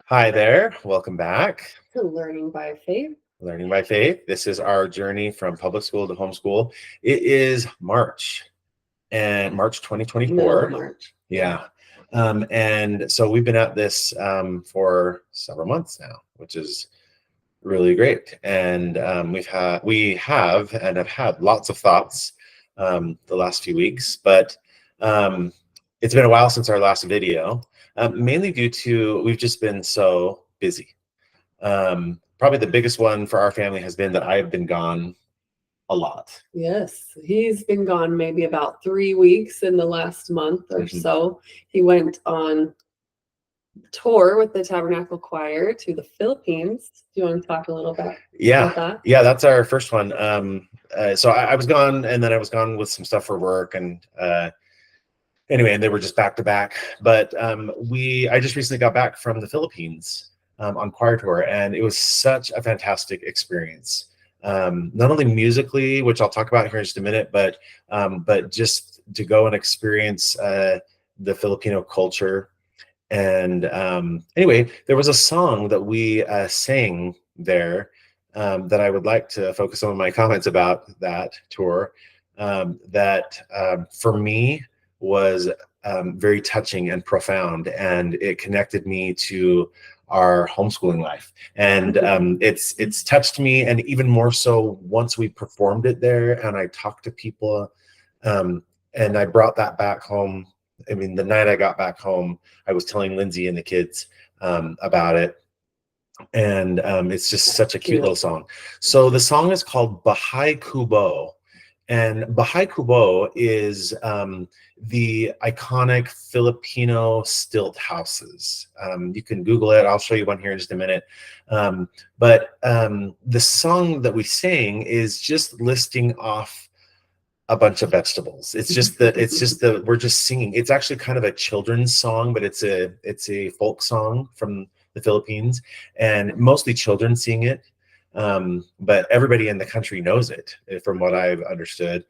Hi there, welcome back. To Learning by Faith. Learning by Faith. This is our journey from public school to homeschool. It is March and March 2024. Middle of March. Yeah. And so we've been at this for several months now, which is really great. And we have had lots of thoughts the last few weeks, but it's been a while since our last video, mainly due to we've just been so busy. Probably the biggest one for our family has been that I've been gone a lot. Yes, he's been gone maybe about 3 weeks in the last month or so. He went on tour with the Tabernacle Choir to the Philippines. Do you want to talk a little bit about that? Yeah, that's our first one. So I was gone, and then I was gone with some stuff for work, and anyway, and they were just back to back. But I just recently got back from the Philippines on choir tour, and it was such a fantastic experience. Not only musically, which I'll talk about here in just a minute, but just to go and experience the Filipino culture. And anyway, there was a song that we sang there that I would like to focus some of my comments about that tour that for me was very touching and profound, and it connected me to our homeschooling life, and it's touched me, and even more so once we performed it there and I talked to people, and I brought that back home. I mean, the night I got back home, I was telling Lindsay and the kids about it, and it's just such a cute little song. So the song is called Bahay Kubo, and Bahay Kubo is the iconic Filipino stilt houses. You can Google it. I'll show you one here in just a minute. But the song that we sang is just listing off a bunch of vegetables. We're just singing. It's actually kind of a children's song, but it's a folk song from the Philippines, and mostly children sing it. But everybody in the country knows it, from what I've understood.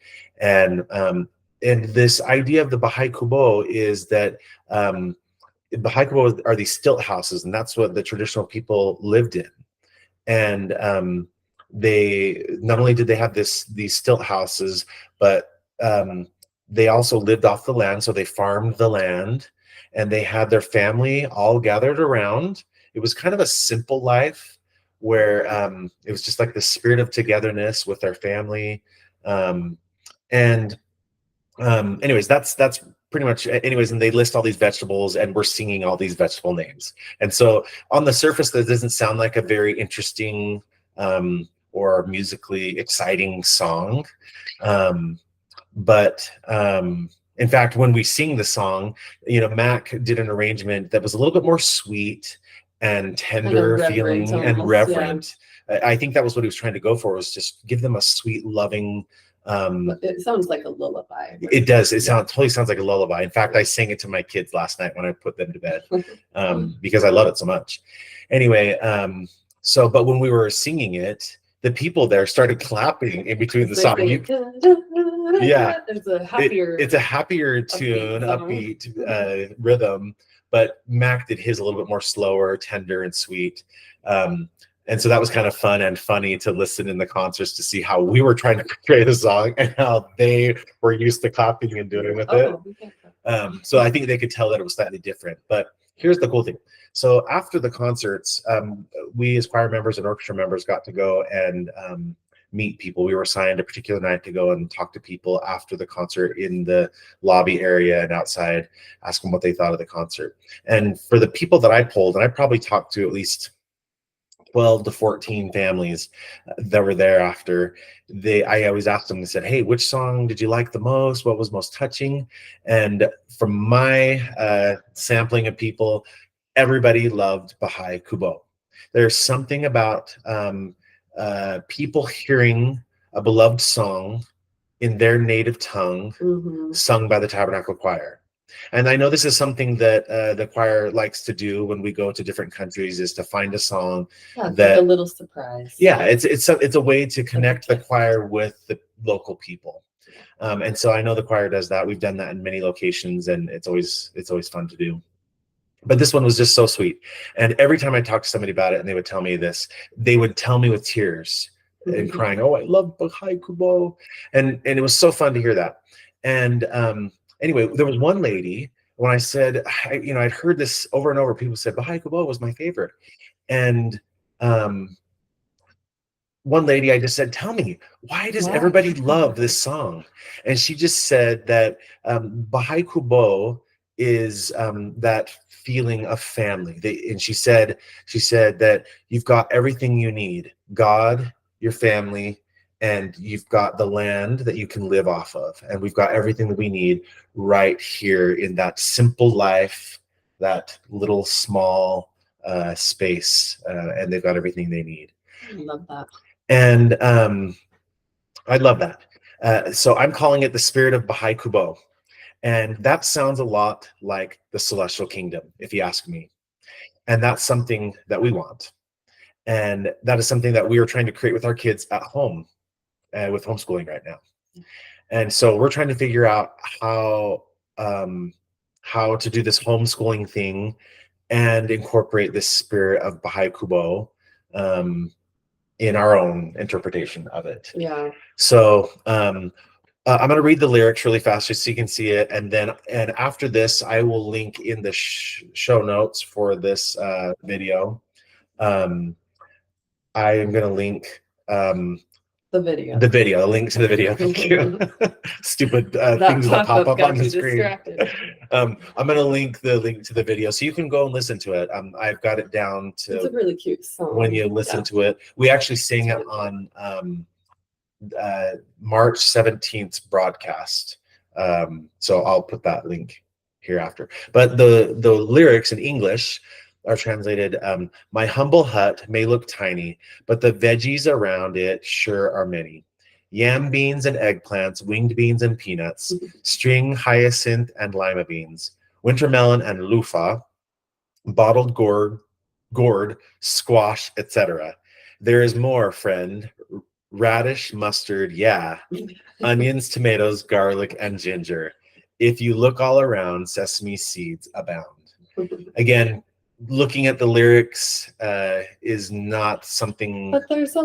And this idea of the Bahay Kubo is that Bahay Kubo are these stilt houses, and that's what the traditional people lived in. And they not only did they have these stilt houses, but they also lived off the land, so they farmed the land, and they had their family all gathered around. It was kind of a simple life, where it was just like the spirit of togetherness with their family. Anyways, that's pretty much anyways, and they list all these vegetables, and we're singing all these vegetable names. And so on the surface, that doesn't sound like a very interesting or musically exciting song. But in fact, when we sing the song, Mac did an arrangement that was a little bit more sweet and tender feeling and reverent. Yeah. I think that was what he was trying to go for, was just give them a sweet, loving. It sounds like a lullaby. It does. It totally sounds like a lullaby. In fact, I sang it to my kids last night when I put them to bed because I love it so much. Anyway, but when we were singing it, the people there started clapping in between the song. Yeah, it's a happier tune, upbeat rhythm. But Mac did his a little bit more slower, tender, and sweet. And so that was kind of fun and funny to listen in the concerts to see how we were trying to portray the song and how they were used to clapping and doing with it. So I think they could tell that it was slightly different. But here's the cool thing. So after the concerts, we as choir members and orchestra members got to go and meet people. We were assigned a particular night to go and talk to people after the concert in the lobby area and outside, ask them what they thought of the concert. And for the people that I polled, and I probably talked to at least 12 to 14 families that were there after, I always asked them and said, hey, which song did you like the most? What was most touching? And from my sampling of people, everybody loved Bahay Kubo. There's something about people hearing a beloved song in their native tongue sung by the Tabernacle Choir. And I know this is something that the choir likes to do when we go to different countries, is to find a song that like a little surprise. Yeah, it's a way to connect the choir with the local people. And so I know the choir does that. We've done that in many locations, and it's always fun to do. But this one was just so sweet. And every time I talked to somebody about it and they would tell me this, they would tell me with tears and crying, oh, I love Bahay Kubo. And it was so fun to hear that. And anyway, there was one lady, when I said, I'd heard this over and over, people said Bahay Kubo was my favorite. And one lady, I just said, tell me, why does everybody love this song? And she just said that Bahay Kubo is that feeling of family. And she said that you've got everything you need: God, your family, and you've got the land that you can live off of. And we've got everything that we need right here in that simple life, that little small space, and they've got everything they need. I love that. And I love that. So I'm calling it the spirit of Bahay Kubo. And that sounds a lot like the celestial kingdom, if you ask me. And that's something that we want. And that is something that we are trying to create with our kids at home, with homeschooling right now. And so we're trying to figure out how to do this homeschooling thing and incorporate this spirit of Bahay Kubo in our own interpretation of it. Yeah. So I'm going to read the lyrics really fast just so you can see it. And after this, I will link in the show notes for this video. I am going to link the video, a link to the video. Thank you. Stupid things that pop up on the screen. I'm going to link the link to the video so you can go and listen to it. I've got it down to. It's a really cute song. When you listen to it, we actually sang it on March 17th's broadcast. So I'll put that link here after. But the lyrics in English are translated, my humble hut may look tiny, but the veggies around it sure are many. Yam beans and eggplants, winged beans and peanuts, string hyacinth and lima beans, winter melon and loofah, bottled gourd, squash, etc. There is more, friend. Radish, mustard, yeah. Onions, tomatoes, garlic, and ginger. If you look all around, sesame seeds abound. Again, looking at the lyrics is not something. But there's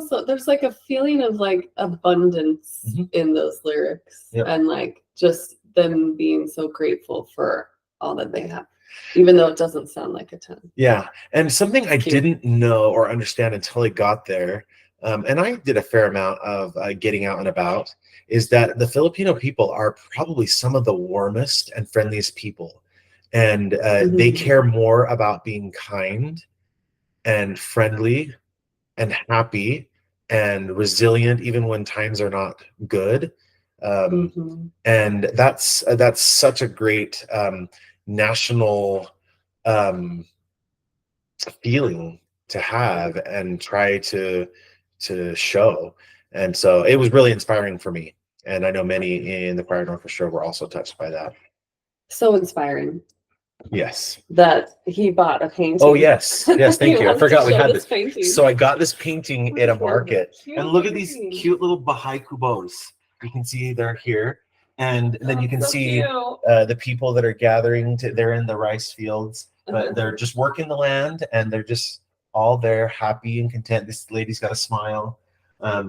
like a feeling of like abundance in those lyrics, and like just them being so grateful for all that they have, even though it doesn't sound like a ton. Yeah, and something I didn't know or understand until I got there, and I did a fair amount of getting out and about, is that the Filipino people are probably some of the warmest and friendliest people. And they care more about being kind and friendly and happy and resilient, even when times are not good. And that's such a great national feeling to have and try to show. And so it was really inspiring for me. And I know many in the choir and orchestra were also touched by that. So inspiring. Yes. That he bought a painting. Oh, yes. Yes, thank you. I forgot we had this. Painting. So I got this painting at a market. And look at these cute little Bahay Kubos. You can see they're here. And then you can see the people that are gathering. They're in the rice fields. But they're just working the land. And they're just all there, happy and content. This lady's got a smile.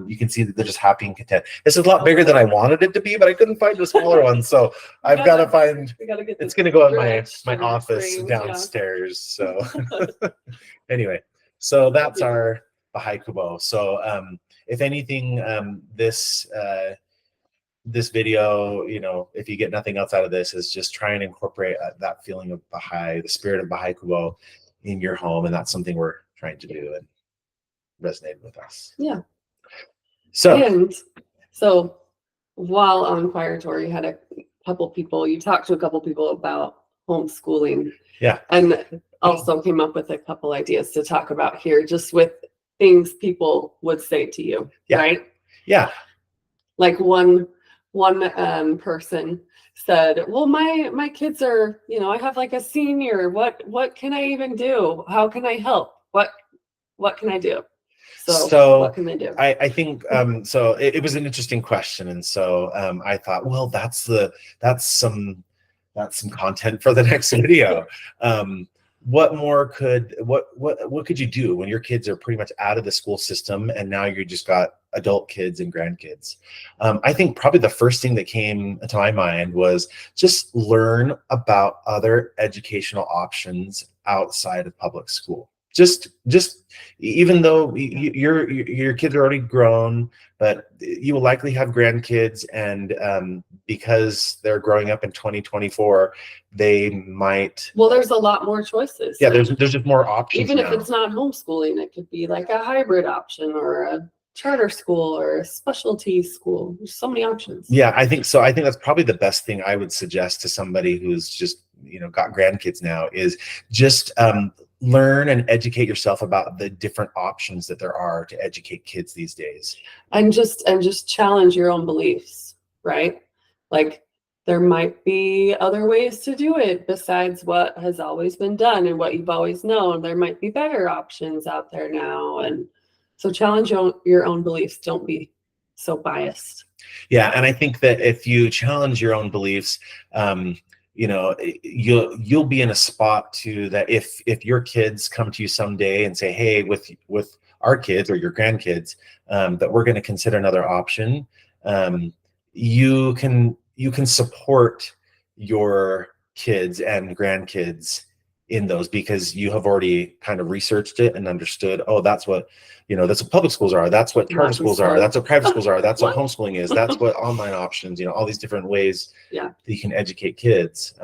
You can see that they're just happy and content. This is a lot bigger than I wanted it to be, but I couldn't find a smaller one. So I've got to find, it's going to go in my office downstairs. So anyway, so that's our Bahay Kubo. So if anything, this video, if you get nothing else out of this, is just try and incorporate that feeling of Bahay, the spirit of Bahay Kubo in your home. And that's something we're trying to do and resonate with us. Yeah. So while on choir tour, you talked to a couple people about homeschooling. Yeah. And also came up with a couple ideas to talk about here, just with things people would say to you, right? Yeah. Like one person said, well, my kids are, I have like a senior. What can I even do? How can I help? What can I do? So what can they do? I think so it was an interesting question, and so I thought, well, that's some content for the next video. what more what could you do when your kids are pretty much out of the school system and now you just got adult kids and grandkids? I think probably the first thing that came to my mind was just learn about other educational options outside of public school. Just even though your kids are already grown, but you will likely have grandkids, and because they're growing up in 2024, they might. Well, there's a lot more choices. Yeah, there's just more options. Even now. If it's not homeschooling, it could be like a hybrid option or a charter school or a specialty school. There's so many options. Yeah, I think so. I think that's probably the best thing I would suggest to somebody who's just got grandkids now is just learn and educate yourself about the different options that there are to educate kids these days. And just challenge your own beliefs, right? Like there might be other ways to do it besides what has always been done and what you've always known. There might be better options out there now. And so challenge your own beliefs. Don't be so biased. Yeah, and I think that if you challenge your own beliefs, you'll be in a spot too that if your kids come to you someday and say, hey, with our kids or your grandkids, that we're going to consider another option, you can support your kids and grandkids in those because you have already kind of researched it and understood, oh, that's what public schools are, that's what charter schools are, that's what private schools are, that's what homeschooling is, that's what online options, all these different ways that you can educate kids.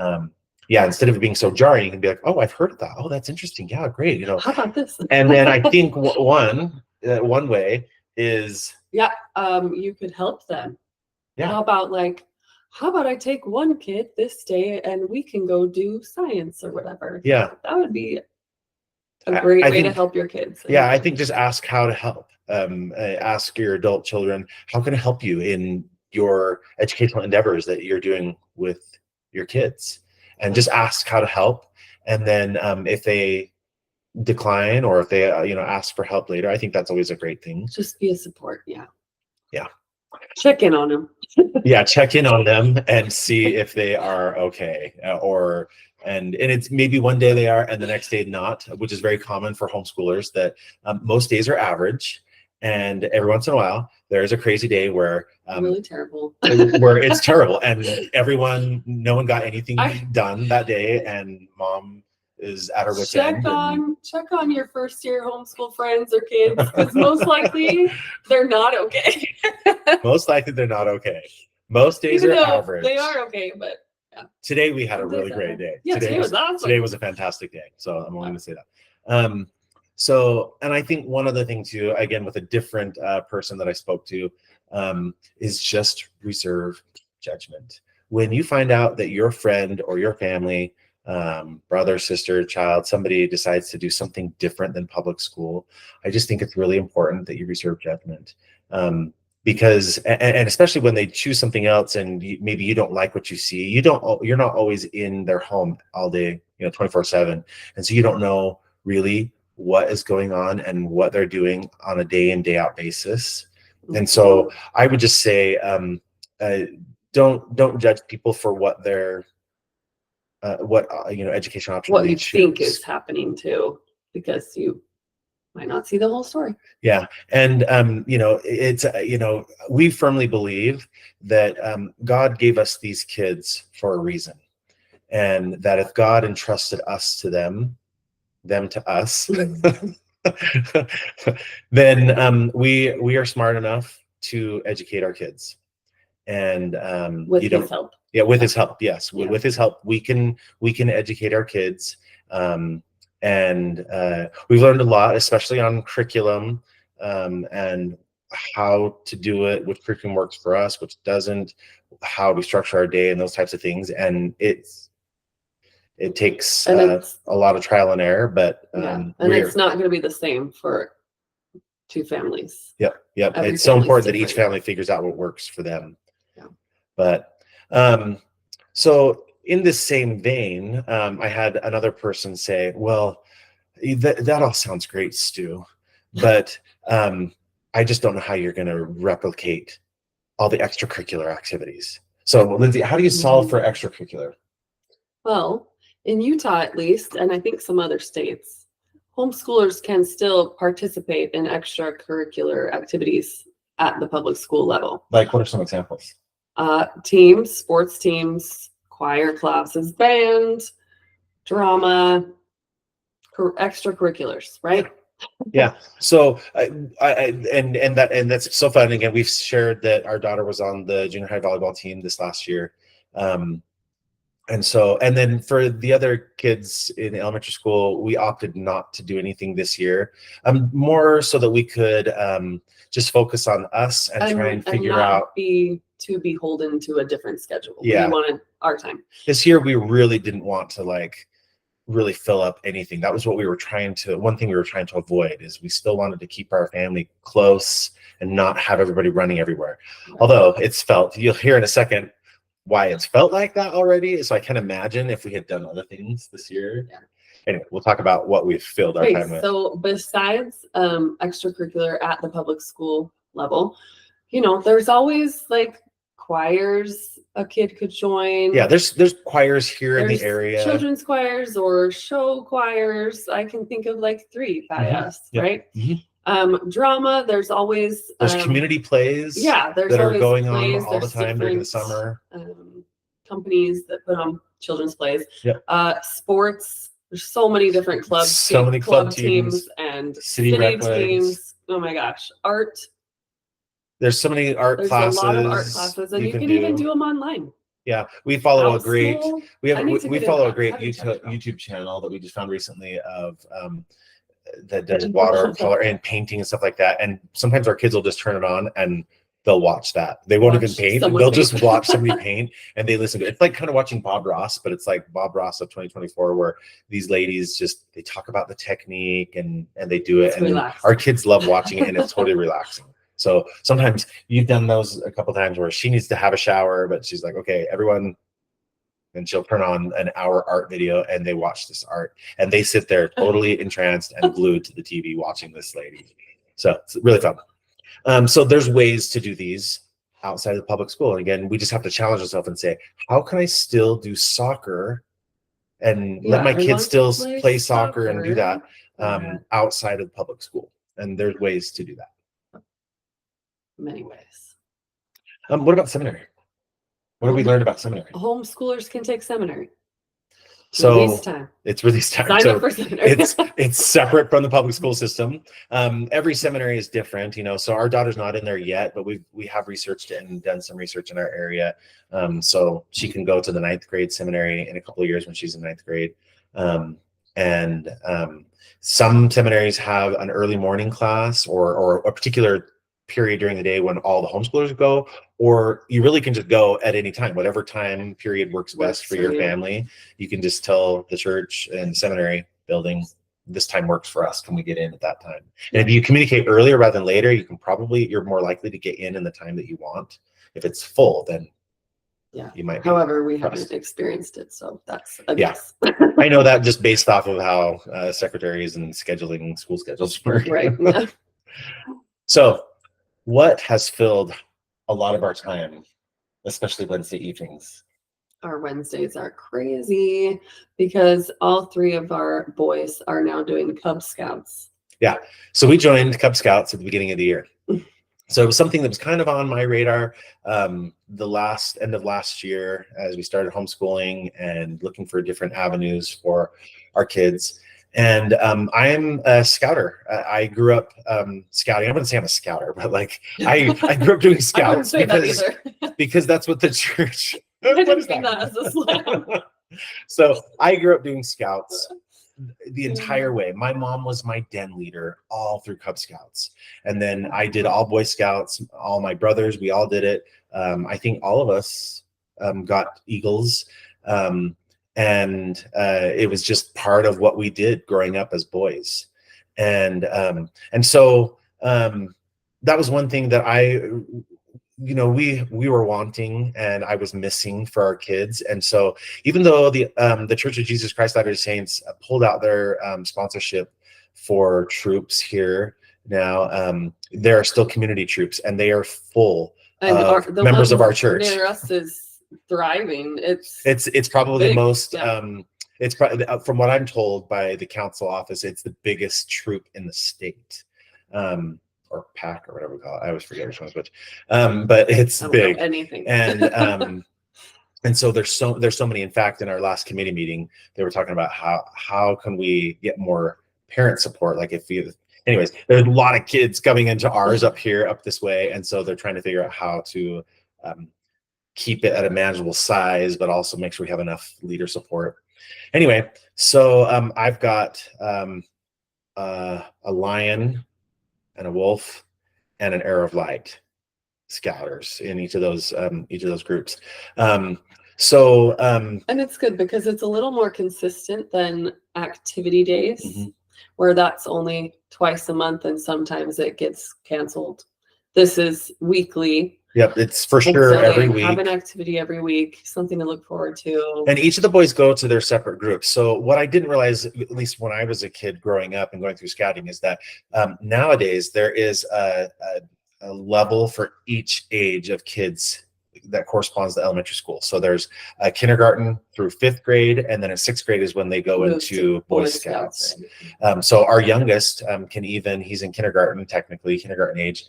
Instead of it being so jarring, you can be like, oh, I've heard of that, oh, that's interesting, yeah, great, how about this? And then I think one way is you could help them. How about I take one kid this day and we can go do science or whatever? Yeah, that would be a great way to help your kids. Yeah, I think just ask how to help. Ask your adult children, how can I help you in your educational endeavors that you're doing with your kids? And just ask how to help. And then if they decline or if they ask for help later, I think that's always a great thing. Just be a support. Yeah. Check in on them. Check in on them and see if they are okay, and it's maybe one day they are and the next day not, which is very common for homeschoolers, that most days are average, and every once in a while there is a crazy day where really terrible where it's terrible and no one got anything done that day and mom is at her wit's end. Check on your first year homeschool friends or kids, because most likely they're not okay. Most likely they're not okay. Most days are average. They are okay, but today we had a really great day. Yeah, today was awesome. Today was a fantastic day. So I'm only going to say that. And I think one other thing too, again, with a different person that I spoke to, is just reserve judgment. When you find out that your friend or your family, brother, sister, child, somebody decides to do something different than public school, I just think it's really important that you reserve judgment. Because, and especially when they choose something else and maybe you don't like what you see, you're not always in their home all day, 24/7. And so you don't know really what is going on and what they're doing on a day in, day out basis. And so I would just say, don't judge people for what their education option what you think is happening too, because you might not see the whole story. Yeah. And it's we firmly believe that God gave us these kids for a reason, and that if God entrusted us to them to us, then we are smart enough to educate our kids. And with his help. Yeah, with his help, yes. Yeah. With his help, we can educate our kids. And we've learned a lot, especially on curriculum, and how to do it, which curriculum works for us, which doesn't, how we structure our day and those types of things. And it takes a lot of trial and error, but and it's not going to be the same for two families. Yep. It's so important that each family figures out what works for them. Yeah. But so in this same vein, I had another person say, well, that all sounds great, Stu, but I just don't know how you're going to replicate all the extracurricular activities. So Lindsay, how do you solve for extracurricular? Well, In Utah, at least, and I think some other states, homeschoolers can still participate in extracurricular activities at the public school level. Like, what are some examples? Teams, sports teams, choir classes, band, drama, extracurriculars, right? Yeah. So and that's so fun. Again, we've shared that our daughter was on the junior high volleyball team this last year. And then for the other kids in elementary school, we opted not to do anything this year, more so that we could just focus on us and try and figure out, be too beholden to a different schedule. Yeah. We wanted our time. This year, we really didn't want to like really fill up anything. That was what we were one thing we were trying to avoid, is we still wanted to keep our family close and not have everybody running everywhere. Right. Although you'll hear in a second why it's felt like that already. So I can imagine if we had done other things this year. Yeah. Anyway, we'll talk about what we've filled our time with. So besides extracurricular at the public school level, there's always like choirs a kid could join. Yeah, there's choirs here in the area. Children's choirs or show choirs. I can think of like 3 by us, right? Mm-hmm. Drama, there's community plays. Yeah, there's that are going plays. on all the time during the summer. Companies that put on children's plays. Yep. Sports, there's so many different clubs. So many club teams and city teams. Oh my gosh, art. There's so many art classes. There's a lot of art classes, and you can even do them online. Yeah, we follow a great YouTube channel that we just found recently of that does watercolor and painting and stuff like that. And sometimes our kids will just turn it on and they'll watch that. They won't even paint. They'll just watch somebody paint and they listen to it. It's like kind of watching Bob Ross, but it's like Bob Ross of 2024, where these ladies they talk about the technique and they do it. And our kids love watching it, and it's totally relaxing. So sometimes you've done those a couple times where she needs to have a shower, but she's like, okay, everyone, and she'll turn on an hour art video and they watch this art and they sit there totally entranced and glued to the TV watching this lady. So it's really fun. So there's ways to do these outside of the public school. And again, we just have to challenge ourselves and say, how can I still do soccer and let my kids still play soccer and do that outside of the public school? And there's ways to do that. Many ways. What about seminary? What have we learned about seminary? Homeschoolers can take seminary. So it's release time. Sign up for seminary. it's separate from the public school system. Every seminary is different, so our daughter's not in there yet, but we have researched it and done some research in our area. So she can go to the 9th grade seminary in a couple of years when she's in 9th grade. And some seminaries have an early morning class or a particular period during the day when all the homeschoolers go, or you really can just go at any time, whatever time period works best for your family. You can just tell the church and seminary building, this time works for us. Can we get in at that time? And if you communicate earlier rather than later, you're more likely to get in the time that you want. If it's full, then you might. However, we haven't experienced it, so that's a guess. I know that just based off of how secretaries and scheduling school schedules work. Right. So what has filled a lot of our time, especially Wednesday evenings? Our Wednesdays are crazy because all 3 of our boys are now doing Cub Scouts. Yeah. So we joined Cub Scouts at the beginning of the year. So it was something that was kind of on my radar end of last year as we started homeschooling and looking for different avenues for our kids. And I'm a scouter. I grew up scouting. I wouldn't say I'm a scouter, but like I grew up doing scouts because that's what the church. I didn't mean that as a slam. So I grew up doing scouts the entire way. My mom was my den leader all through Cub Scouts, and then I did all Boy Scouts. All my brothers, we all did it. I think all of us got Eagles. And it was just part of what we did growing up as boys. And so that was one thing that we were wanting and I was missing for our kids. And so even though the Church of Jesus Christ Latter-day Saints pulled out their sponsorship for troops here now, there are still community troops and they are full members of our church. Near us is thriving. It's probably the most It's probably, from what I'm told by the council office, it's the biggest troop in the state, or pack or whatever we call it. I always forget which one's which, but it's I don't big. know anything. And so there's so many. In fact, in our last committee meeting, they were talking about how can we get more parent support. Like anyways, there's a lot of kids coming into ours up this way, and so they're trying to figure out how to keep it at a manageable size, but also make sure we have enough leader support. Anyway, so I've got a lion and a wolf and an arrow of light scouters in each of those groups. And it's good because it's a little more consistent than activity days, where that's only twice a month and sometimes it gets canceled. This is weekly. Yep, it's for sure every week. Have an activity every week, something to look forward to. And each of the boys go to their separate groups. So what I didn't realize, at least when I was a kid growing up and going through scouting, is that nowadays there is a level for each age of kids that corresponds to elementary school. So there's kindergarten through 5th grade, and then in 6th grade is when they go into Boy Scouts. So our youngest he's in kindergarten, technically kindergarten age.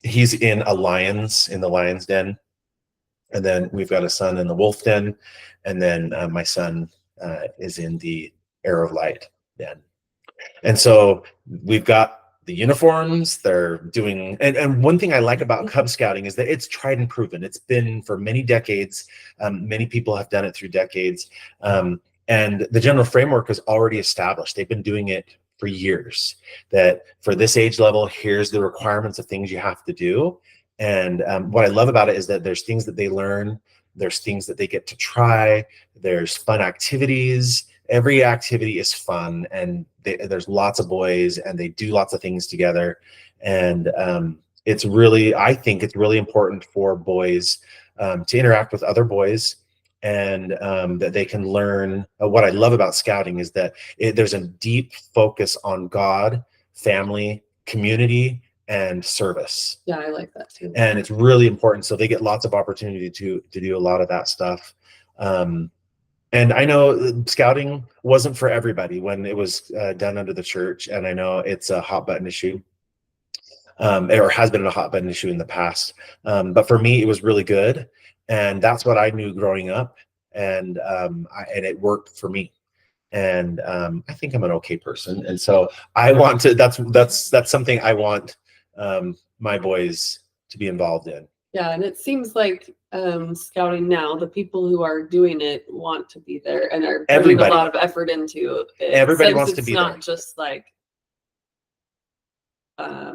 He's in the lion's den, and then we've got a son in the wolf den, and then my son is in the arrow of light den. And so we've got the uniforms they're doing, and one thing I like about Cub Scouting is that it's tried and proven. It's been for many decades. Many people have done it through decades, and the general framework is already established. They've been doing it for years, that for this age level, here's the requirements of things you have to do. And what I love about it is that there's things that they learn, there's things that they get to try, there's fun activities. Every activity is fun, and there's lots of boys and they do lots of things together. And I think it's really important for boys to interact with other boys, and that they can learn. What I love about scouting is that there's a deep focus on God, family, community, and service. Yeah, I like that too. And it's really important. So they get lots of opportunity to do a lot of that stuff. And I know scouting wasn't for everybody when it was done under the church. And I know it's a hot button issue, or has been a hot button issue in the past. But for me, it was really good. And that's what I knew growing up. And it worked for me. And I think I'm an okay person. And so I want to, that's something I want my boys to be involved in. Yeah, and it seems like scouting now, the people who are doing it want to be there and are putting a lot of effort into it. Everybody wants to be there. It's not just like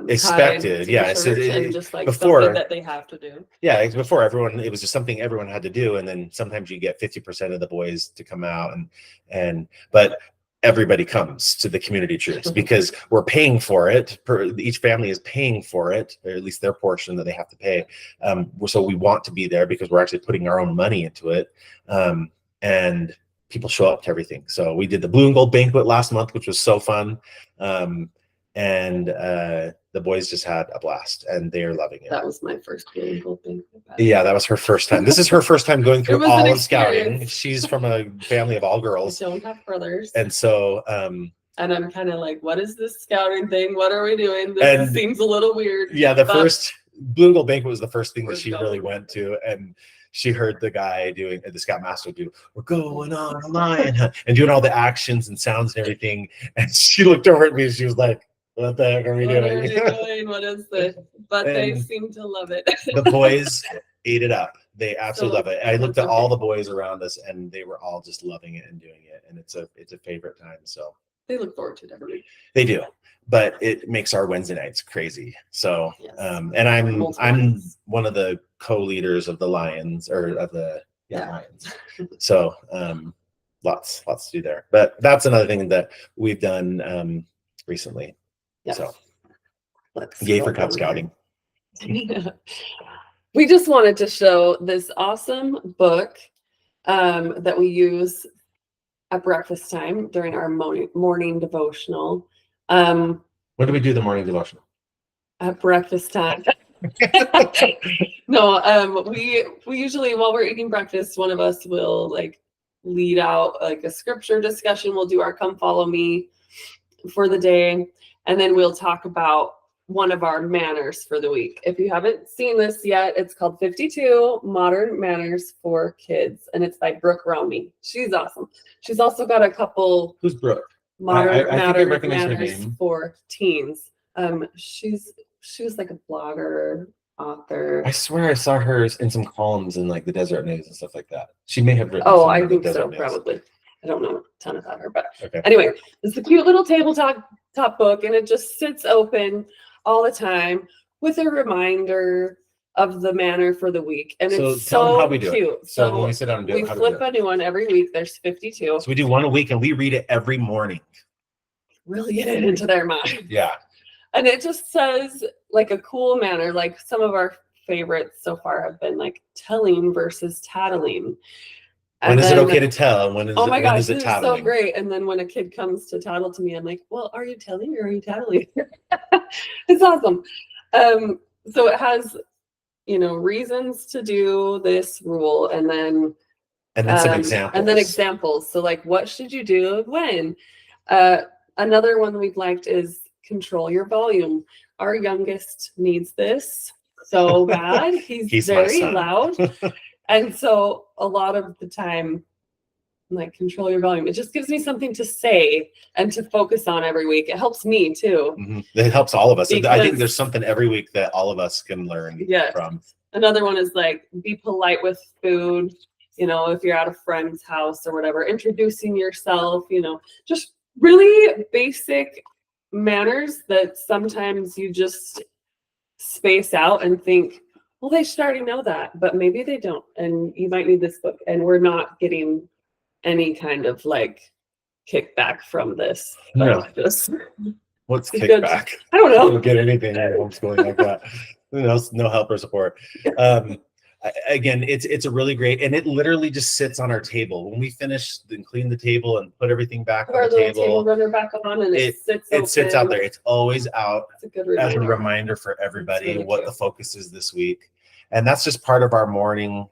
expected, yeah. And just like something that they have to do. Yeah, before it was just something everyone had to do, and then sometimes you get 50% of the boys to come out, but everybody comes to the community troops because we're paying for it. Each family is paying for it, or at least their portion that they have to pay. So we want to be there because we're actually putting our own money into it. And people show up to everything. So we did the Blue and Gold banquet last month, which was so fun. And the boys just had a blast, and they are loving it. That was my first Blue and Gold banquet. Yeah, that was her first time. This is her first time going through all of scouting. She's from a family of all girls. I don't have brothers. And so and I'm kind of like, what is this scouting thing? What are we doing? This seems a little weird. Yeah, the first Blue and Gold banquet was the first thing that she really went to, and she heard the guy doing the scoutmaster do, "We're going on a lion hunt," and doing all the actions and sounds and everything. And she looked over at me and she was like, "What the heck are we doing? What is this?" But they seem to love it. The boys ate it up. They absolutely love it. I looked at all the boys around us, and they were all just loving it and doing it. And it's a favorite time. So they look forward to it every week. They do, but it makes our Wednesday nights crazy. So, yes. And I'm one of the co-leaders of the Lions, or of the Lions. So lots to do there. But that's another thing that we've done recently. Yes. So yay for Cub Scouting. We just wanted to show this awesome book that we use at breakfast time during our morning devotional. When do we do the morning devotional? At breakfast time. No, we usually, while we're eating breakfast, one of us will like lead out like a scripture discussion. We'll do our come follow me for the day. And then we'll talk about one of our manners for the week. If you haven't seen this yet, it's called 52 Modern Manners for Kids. And it's by Brooke Romy. She's awesome. She's also got a couple Who's Brooke? modern I think I recognize her manners name. for teens. She was like a blogger, author. I swear I saw her in some columns in like the Desert News and stuff like that. She may have written. Oh, some I in the think Desert so, News. probably. I don't know a ton about her, but Okay. anyway, it's a cute little tabletop book, and it just sits open all the time with a reminder of the manner for the week. And So it's tell them so how we do cute. it. So when we sit down and do we it, how do we flip do it? a new one every week. There's 52. So we do one a week, and we read it every morning. Really get it into their mind. Yeah. And it just says like a cool manner. Like some of our favorites so far have been like telling versus tattling. When is it okay to tell? And when is oh my gosh, when is it this is tattling? so great. And then when a kid comes to tattle to me, I'm like, well, are you telling or are you tattling? It's awesome. So it has, reasons to do this rule, and then some examples. And then examples. So like, what should you do when? Another one we've liked is control your volume. Our youngest needs this so bad. He's very loud. And so a lot of the time, like, control your volume. It just gives me something to say and to focus on every week. It helps me too. Mm-hmm. It helps all of us. I think there's something every week that all of us can learn from. Another one is like, be polite with food. If you're at a friend's house or whatever, introducing yourself, just really basic manners that sometimes you just space out and think, well, they should already know that, but maybe they don't. And you might need this book. And we're not getting any kind of like kickback from this. No. Just what's kickback? I don't know. I don't get anything at homeschooling like that. No help or support. Again, it's a really great, and it literally just sits on our table. When we finish and clean the table and put everything back on the table runner back on, and it sits out there. It's always out as a reminder. Reminder for everybody what the focus is this week. And that's just part of our morning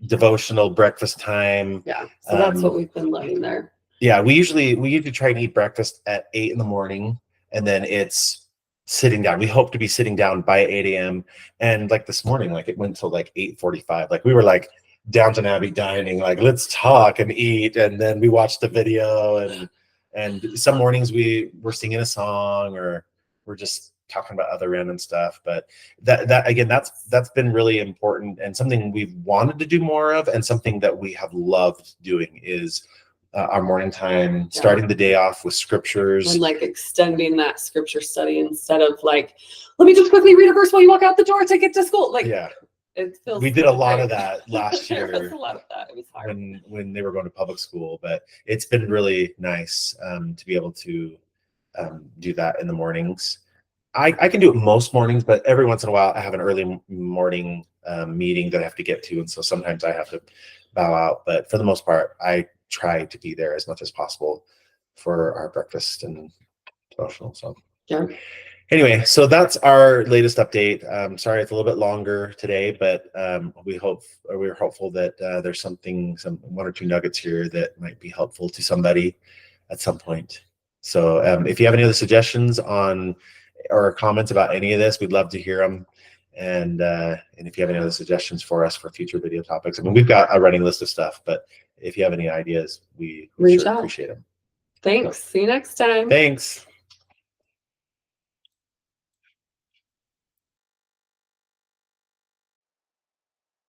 devotional breakfast time. Yeah, so that's what we've been loving there. Yeah, we usually try and eat breakfast at 8 a.m, and then it's sitting down. We hope to be sitting down by 8 a.m. And like this morning, like it went till like 8:45. Like we were like Downton Abbey dining, like let's talk and eat, and then we watched the video, and some mornings we were singing a song or we're just talking about other random stuff. But that again, that's been really important, and something we've wanted to do more of, and something that we have loved doing is our morning time, starting the day off with scriptures. And like extending that scripture study instead of like, let me just quickly read a verse while you walk out the door to get to school. Like, it feels we did a lot of that last year. It was a lot of that. It was hard. When they were going to public school, but it's been really nice to be able to do that in the mornings. I can do it most mornings, but every once in a while I have an early morning meeting that I have to get to. And so sometimes I have to bow out, but for the most part, I try to be there as much as possible for our breakfast and devotional. So anyway, so that's our latest update. Sorry, it's a little bit longer today, but we're hopeful that there's one or two nuggets here that might be helpful to somebody at some point. So if you have any other suggestions on or comments about any of this, we'd love to hear them. And if you have any other suggestions for us for future video topics, I mean, we've got a running list of stuff, but if you have any ideas, we sure appreciate them. Thanks. See you next time. Thanks.